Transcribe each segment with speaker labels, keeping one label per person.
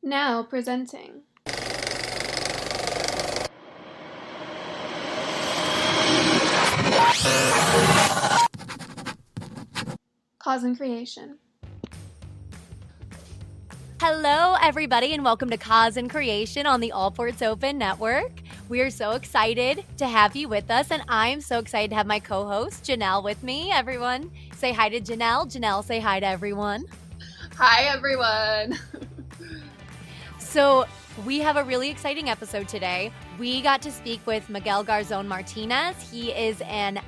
Speaker 1: Now presenting Cause and Creation.
Speaker 2: Hello, everybody, and welcome to Cause and Creation on the All Ports Open Network. We are so excited to have you with us, and I'm so excited to have my co-host, Janelle, with me. Everyone, say hi to Janelle. Janelle, say hi to everyone.
Speaker 1: Hi, everyone.
Speaker 2: So we have a really exciting episode today. We got to speak with Miguel Garzon Martinez. He is an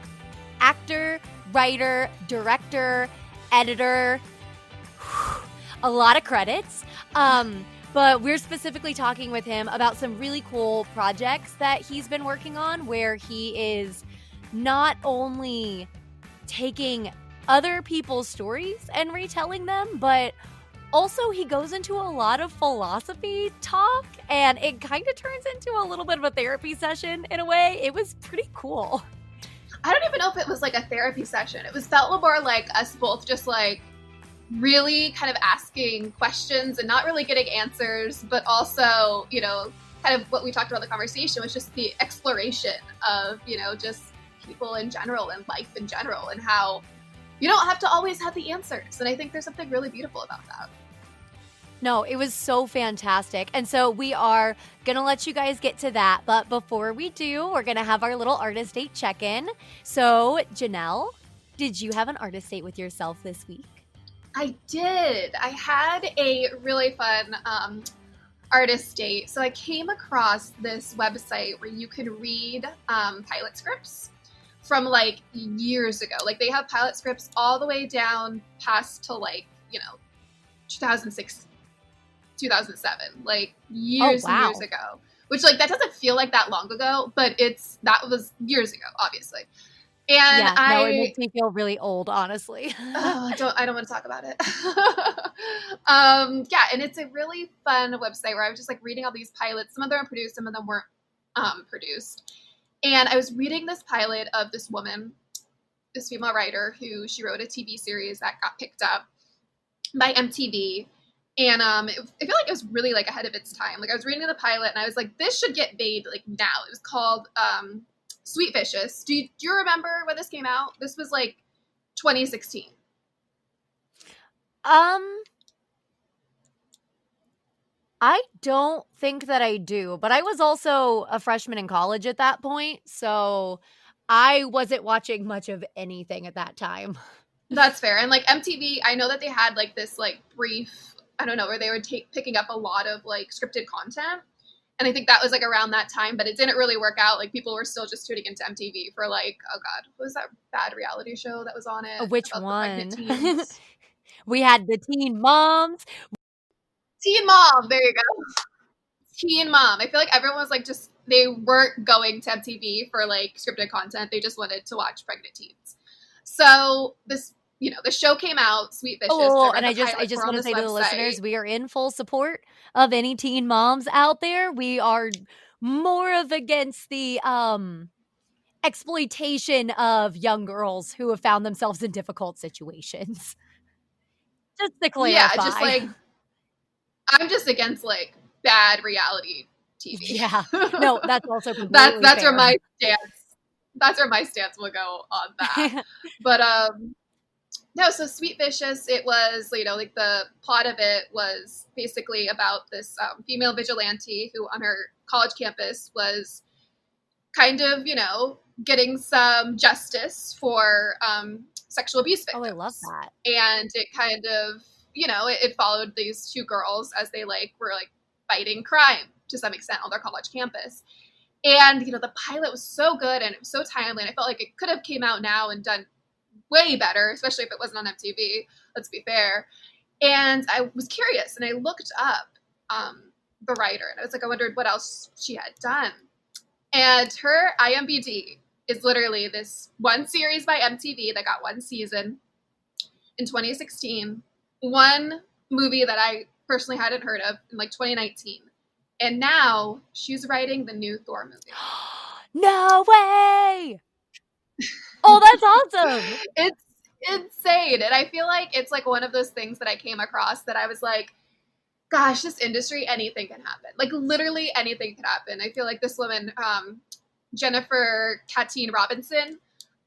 Speaker 2: actor, writer, director, editor, a lot of credits. But we're specifically talking with him about some really cool projects that he's been working on, where he is not only taking other people's stories and retelling them, but also he goes into a lot of philosophy talk, and it kind of turns into a little bit of a therapy session in a way. It was pretty cool.
Speaker 1: I don't even know if it was like a therapy session. It felt more like us both just like really kind of asking questions and not really getting answers, but also, you know, kind of what we talked about in the conversation was just the exploration of, you know, just people in general and life in general and how you don't have to always have the answers. And I think there's something really beautiful about that.
Speaker 2: No, it was so fantastic. And so we are going to let you guys get to that. But before we do, we're going to have our little artist date check-in. So, Janelle, did you have an artist date with yourself this week?
Speaker 1: I did. I had a really fun artist date. So I came across this website where you can read pilot scripts from like years ago. Like they have pilot scripts all the way down past to like, you know, 2006, 2007, like years and years ago, which like that doesn't feel like that long ago, but that was years ago, obviously. And
Speaker 2: yeah, it makes me feel really old, honestly.
Speaker 1: I don't want to talk about it. Yeah, and it's a really fun website where I was just like reading all these pilots. Some of them are produced, some of them weren't produced. And I was reading this pilot of this woman, this female writer, who she wrote a TV series that got picked up by MTV. And I feel like it was really like ahead of its time. Like I was reading the pilot and I was like, this should get made like now. It was called Sweet Vicious. Do you remember when this came out? This was like 2016.
Speaker 2: I don't think that I do, but I was also a freshman in college at that point, so I wasn't watching much of anything at that time.
Speaker 1: That's fair. And like MTV, I know that they had like this like brief, I don't know, where they were picking up a lot of like scripted content. And I think that was like around that time, but it didn't really work out. Like people were still just tuning into MTV for like, oh God, what was that bad reality show that was on it?
Speaker 2: Which one? We had the Teen Moms.
Speaker 1: Teen Mom, there you go. Teen Mom. I feel like everyone was like they weren't going to MTV for like scripted content. They just wanted to watch pregnant teens. So this, you know, the show came out, Sweet Vicious.
Speaker 2: Oh, and I just want to say to the listeners, we are in full support of any teen moms out there. We are more of against the exploitation of young girls who have found themselves in difficult situations. Just to clarify.
Speaker 1: Yeah, just like I'm just against like bad reality TV.
Speaker 2: Yeah, no, that's also completely
Speaker 1: that's
Speaker 2: fair.
Speaker 1: where my stance. That's where my stance will go on that. But no, so Sweet Vicious, it was, you know, like the plot of it was basically about this female vigilante who on her college campus was kind of, you know, getting some justice for sexual abuse victims.
Speaker 2: Oh, I love that.
Speaker 1: And it kind of, you know, it followed these two girls as they like were like fighting crime to some extent on their college campus. And, you know, the pilot was so good and it was so timely. And I felt like it could have came out now and done way better, especially if it wasn't on MTV, let's be fair. And I was curious and I looked up the writer and I was like, I wondered what else she had done. And her IMDb is literally this one series by MTV that got one season in 2016, one movie that I personally hadn't heard of in like 2019. And now she's writing the new Thor movie.
Speaker 2: No way! Oh, that's awesome.
Speaker 1: It's insane. And I feel like it's like one of those things that I came across that I was like, gosh, this industry, anything can happen. Like literally anything can happen. I feel like this woman, Jennifer Katine Robinson,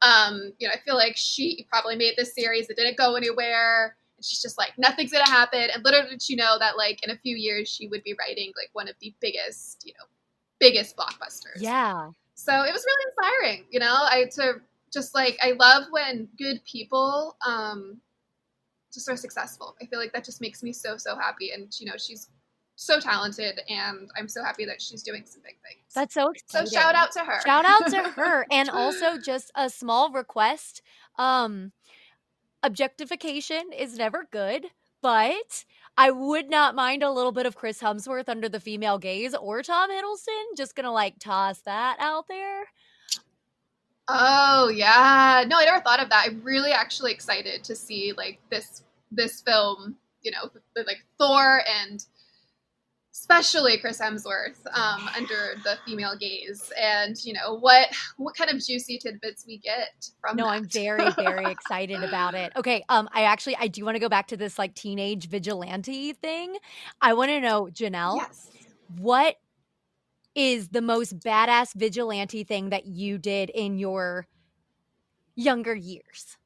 Speaker 1: I feel like she probably made this series. It didn't go anywhere. And she's just like, nothing's gonna happen. And little did she know that like in a few years she would be writing like one of the biggest, biggest blockbusters.
Speaker 2: Yeah.
Speaker 1: So it was really inspiring, I love when good people just are successful. I feel like that just makes me so, so happy. And, she's so talented, and I'm so happy that she's doing some big things.
Speaker 2: That's so exciting.
Speaker 1: So shout out to her.
Speaker 2: Shout out to her. And also just a small request. Objectification is never good, but I would not mind a little bit of Chris Hemsworth under the female gaze, or Tom Hiddleston. Just gonna toss that out there.
Speaker 1: Oh yeah, no, I never thought of that. I'm really actually excited to see like this film. Like Thor and especially Chris Hemsworth under the female gaze, and what kind of juicy tidbits we get from.
Speaker 2: No,
Speaker 1: that.
Speaker 2: I'm very, very excited about it. Okay, I do want to go back to this teenage vigilante thing. I want to know, Janelle,
Speaker 1: yes,
Speaker 2: what is the most badass vigilante thing that you did in your younger years?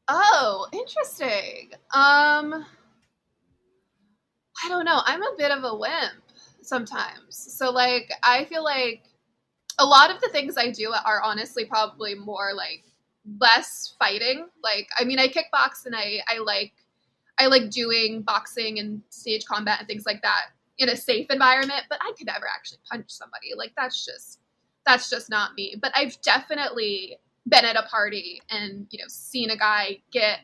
Speaker 1: Oh, interesting. I don't know. I'm a bit of a wimp sometimes. So I feel like a lot of the things I do are honestly probably more less fighting. I kickbox, and I like doing boxing and stage combat and things like that in a safe environment, but I could never actually punch somebody. That's just not me. But I've definitely been at a party and, seen a guy get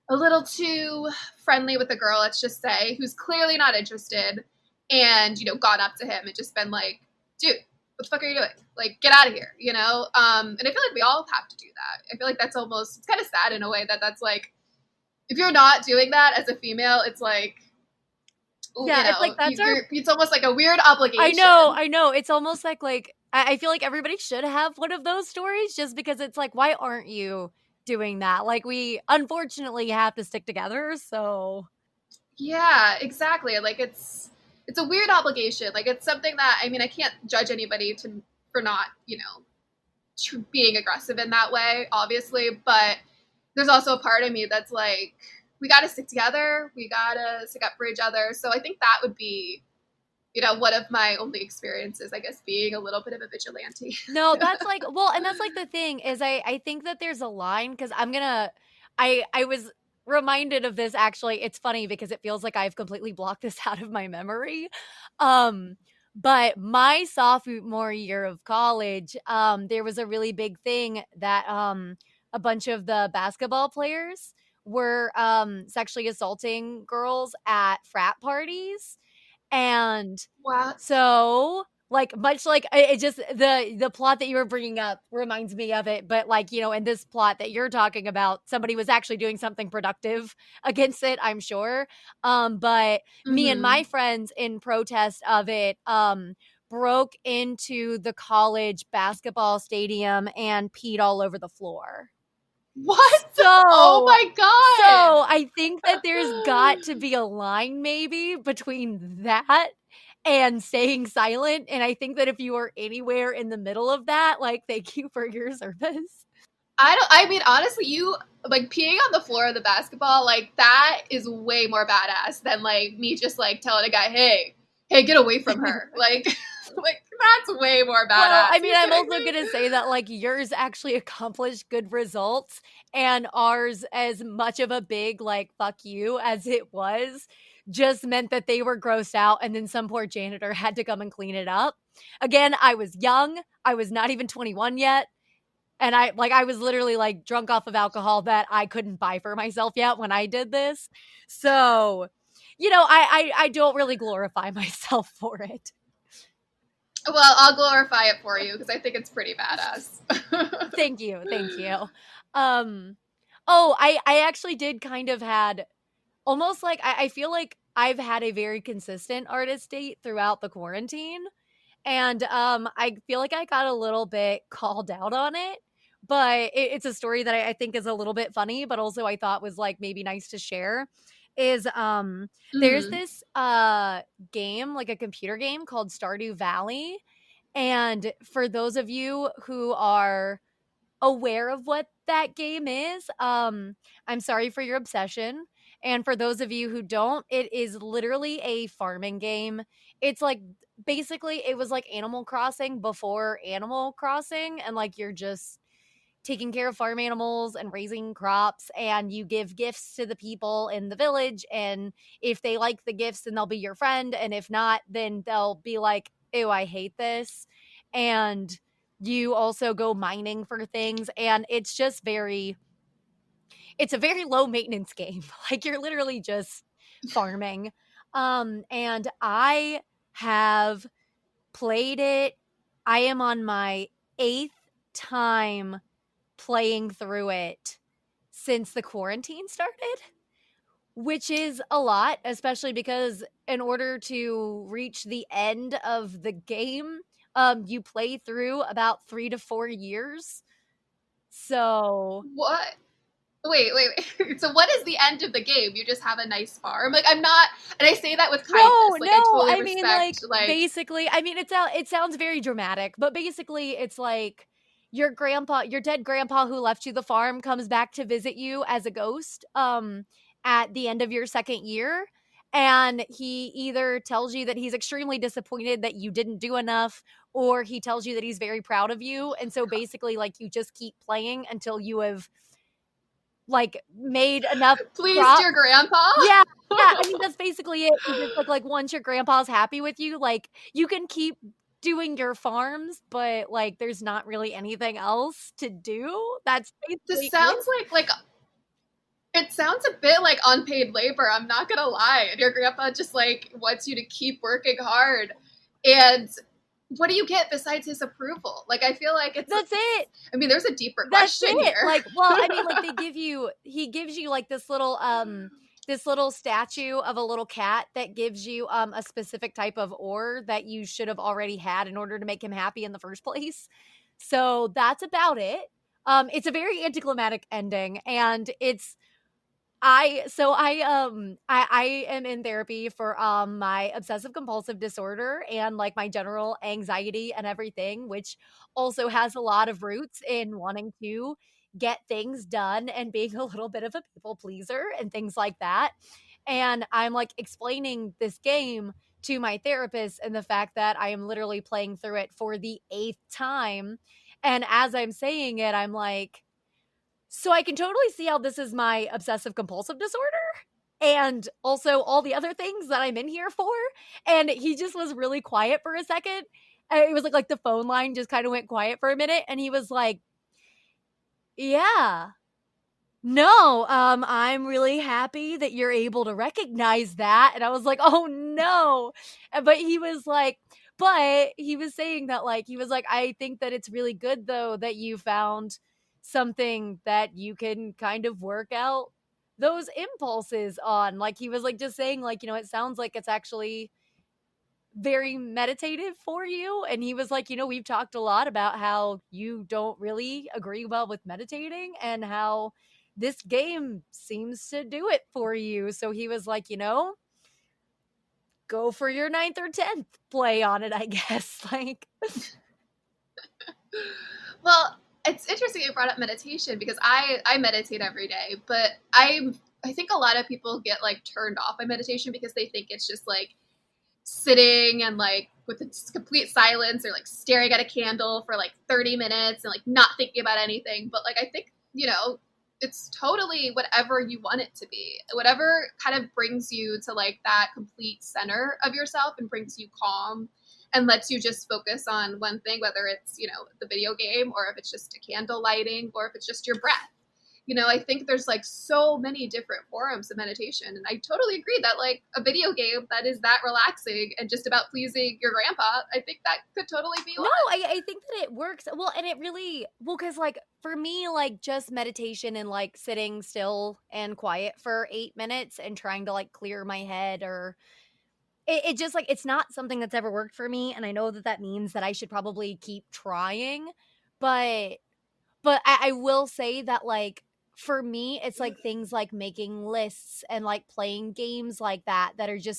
Speaker 1: a little too friendly with a girl, let's just say, who's clearly not interested, and, gone up to him and just been like, dude, what the fuck are you doing? Get out of here, And I feel like we all have to do that. I feel like that's it's kind of sad in a way that's if you're not doing that as a female, it's
Speaker 2: yeah,
Speaker 1: it's almost like a weird obligation.
Speaker 2: I know. It's almost like I feel like everybody should have one of those stories, just because it's why aren't you doing that? We unfortunately have to stick together. So
Speaker 1: yeah, exactly. It's a weird obligation. It's something that, I can't judge anybody for not, being aggressive in that way, obviously. But there's also a part of me that's we got to stick together. We got to stick up for each other. So I think that would be, one of my only experiences, I guess, being a little bit of a vigilante.
Speaker 2: No, that's and that's the thing is I think that there's a line, because I was reminded of this, actually. It's funny because it feels like I've completely blocked this out of my memory. But my sophomore year of college, there was a really big thing that a bunch of the basketball players were sexually assaulting girls at frat parties. And
Speaker 1: what?
Speaker 2: So much it just the plot that you were bringing up reminds me of it, but in this plot that you're talking about, somebody was actually doing something productive against it, I'm sure. But me and my friends, in protest of it, broke into the college basketball stadium and peed all over the floor.
Speaker 1: What?
Speaker 2: So,
Speaker 1: oh my God.
Speaker 2: So I think that there's got to be a line maybe between that and staying silent. And I think that if you are anywhere in the middle of that, thank you for your service.
Speaker 1: Honestly, you peeing on the floor of the basketball, that is way more badass than me just telling a guy, hey, get away from her. That's way more badass. Well,
Speaker 2: I'm also going to say that yours actually accomplished good results, and ours, as much of a big fuck you as it was, just meant that they were grossed out, and then some poor janitor had to come and clean it up. Again, I was young. I was not even 21 yet. And I was literally drunk off of alcohol that I couldn't buy for myself yet when I did this. So, I don't really glorify myself for it.
Speaker 1: Well, I'll glorify it for you because I think it's pretty badass.
Speaker 2: Thank you. I actually did kind of had almost I feel like I've had a very consistent artist date throughout the quarantine. And I feel like I got a little bit called out on it. But it's a story that I think is a little bit funny, but also I thought was maybe nice to share. is there's
Speaker 1: Mhm.
Speaker 2: this game, like a computer game called Stardew Valley. And for those of you who are aware of what that game is, I'm sorry for your obsession. And for those of you who don't, it is literally a farming game. It's like basically it was like Animal Crossing before Animal Crossing, and like you're just taking care of farm animals and raising crops, and you give gifts to the people in the village, and if they like the gifts then they'll be your friend, and if not then they'll be like, ew, I hate this. And you also go mining for things, and it's a very low maintenance game. Like you're literally just farming. And I have played it. I am on my 8th time playing through it since the quarantine started, which is a lot, especially because in order to reach the end of the game, you play through about 3 to 4 years. So
Speaker 1: What? Wait. So what is the end of the game? You just have a nice farm? Like, I'm not, and I say that with kindness. Like, I
Speaker 2: no,
Speaker 1: totally
Speaker 2: I mean, like,
Speaker 1: respect, like,
Speaker 2: basically, I mean, it sounds very dramatic, but basically, it's like your dead grandpa who left you the farm comes back to visit you as a ghost, at the end of your second year. And he either tells you that he's extremely disappointed that you didn't do enough, or he tells you that he's very proud of you. And so basically, like, you just keep playing until you have like made enough
Speaker 1: pleased
Speaker 2: crop.
Speaker 1: your grandpa?
Speaker 2: Yeah, yeah, I mean, that's basically it. It's just like, once your grandpa's happy with you, like, you can keep doing your farms, but, like, there's not really anything else to do. That's
Speaker 1: This
Speaker 2: basically it.
Speaker 1: sounds like it sounds a bit like unpaid labor, I'm not gonna lie. And your grandpa just like wants you to keep working hard. And what do you get besides his approval? Like, I feel like
Speaker 2: That's it.
Speaker 1: I mean, there's a deeper
Speaker 2: That's
Speaker 1: question
Speaker 2: it.
Speaker 1: here.
Speaker 2: Like, well, I mean, like, he gives you, like, this little statue of a little cat that gives you, a specific type of ore that you should have already had in order to make him happy in the first place. So, that's about it. It's a very anticlimactic ending, and it's I am in therapy for my obsessive compulsive disorder and like my general anxiety and everything, which also has a lot of roots in wanting to get things done and being a little bit of a people pleaser and things like that. And I'm like explaining this game to my therapist, and the fact that I am literally playing through it for the 8th time. And as I'm saying it, I'm like, so I can totally see how this is my obsessive compulsive disorder and also all the other things that I'm in here for. And he just was really quiet for a second. It was like the phone line just kind of went quiet for a minute, and he was like, "Yeah. No, I'm really happy that you're able to recognize that." And I was like, "Oh no." But he was saying that, like, he was like, "I think that it's really good though that you found something that you can kind of work out those impulses on." Like, he was like just saying, like, it sounds like it's actually very meditative for you. And he was like, we've talked a lot about how you don't really agree well with meditating, and how this game seems to do it for you. So he was like, go for your 9th or 10th play on it, I guess. Like,
Speaker 1: Well, it's interesting you brought up meditation because I meditate every day, but I think a lot of people get like turned off by meditation because they think it's just like sitting and like with complete silence or like staring at a candle for like 30 minutes and like not thinking about anything. But like, I think, it's totally whatever you want it to be, whatever kind of brings you to like that complete center of yourself and brings you calm and lets you just focus on one thing, whether it's, the video game, or if it's just a candle lighting, or if it's just your breath. I think there's like so many different forms of meditation. And I totally agree that like a video game that is that relaxing and just about pleasing your grandpa, I think that could totally be one.
Speaker 2: no, I think that it works. Well, and it really, well, because like for me, like just meditation and like sitting still and quiet for 8 minutes and trying to like clear my head, or it just like, it's not something that's ever worked for me. And I know that that means that I should probably keep trying. But I will say that, like, for me, it's like things like making lists and like playing games like that are just